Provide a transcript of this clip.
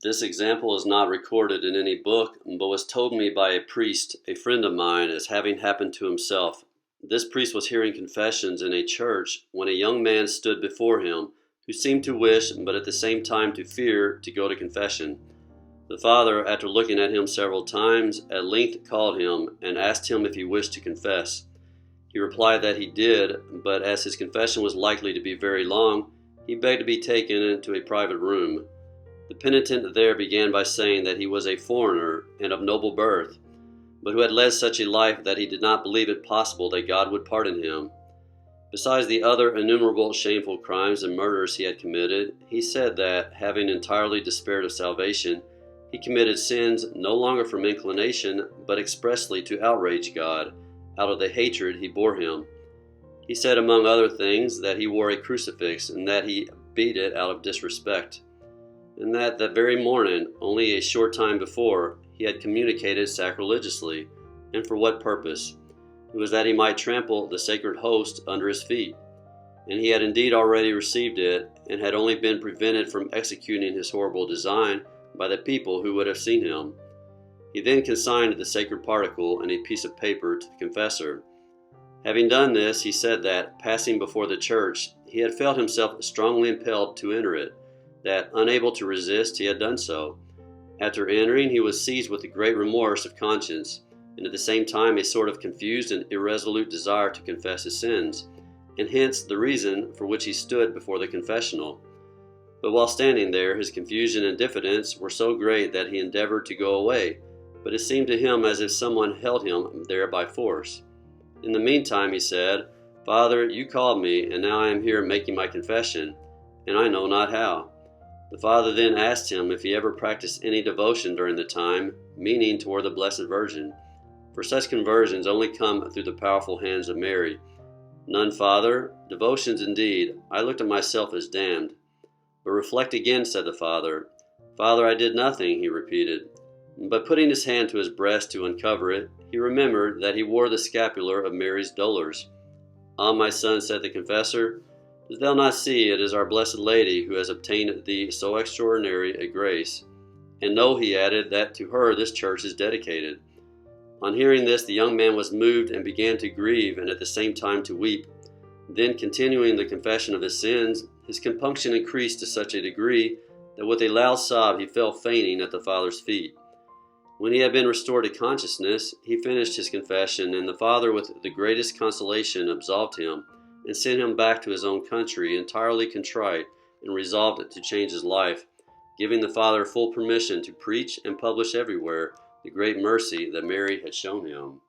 This example is not recorded in any book, but was told me by a priest, a friend of mine, as having happened to himself. This priest was hearing confessions in a church when a young man stood before him who seemed to wish, but at the same time to fear, to go to confession. The father, after looking at him several times, at length called him and asked him if he wished to confess. He replied that he did, but as his confession was likely to be very long, he begged to be taken into a private room. The penitent there began by saying that he was a foreigner and of noble birth, but who had led such a life that he did not believe it possible that God would pardon him. Besides the other innumerable shameful crimes and murders he had committed, he said that, having entirely despaired of salvation, he committed sins no longer from inclination, but expressly to outrage God, out of the hatred he bore him. He said, among other things, that he wore a crucifix and that he beat it out of disrespect, and that very morning, only a short time before, he had communicated sacrilegiously, and for what purpose? It was that he might trample the sacred host under his feet, and he had indeed already received it, and had only been prevented from executing his horrible design by the people who would have seen him. He then consigned the sacred particle and a piece of paper to the confessor. Having done this, he said that, passing before the church, he had felt himself strongly impelled to enter it, that, unable to resist, he had done so. After entering, he was seized with a great remorse of conscience, and at the same time a sort of confused and irresolute desire to confess his sins, and hence the reason for which he stood before the confessional. But while standing there, his confusion and diffidence were so great that he endeavored to go away, but it seemed to him as if someone held him there by force. In the meantime, he said, "Father, you called me, and now I am here making my confession, and I know not how." The father then asked him if he ever practiced any devotion during the time, meaning toward the Blessed Virgin, for such conversions only come through the powerful hands of Mary. "None, Father. Devotions indeed. I looked at myself as damned." "But reflect again," said the father. "Father, I did nothing," he repeated. But putting his hand to his breast to uncover it, he remembered that he wore the scapular of Mary's dolours. "Ah, my son," said the confessor, "dost thou not see it is our Blessed Lady who has obtained thee so extraordinary a grace? And know," he added, "that to her this church is dedicated." On hearing this, the young man was moved and began to grieve and at the same time to weep. Then, continuing the confession of his sins, his compunction increased to such a degree that with a loud sob he fell fainting at the father's feet. When he had been restored to consciousness, he finished his confession, and the father with the greatest consolation absolved him, and sent him back to his own country entirely contrite and resolved to change his life, giving the father full permission to preach and publish everywhere the great mercy that Mary had shown him.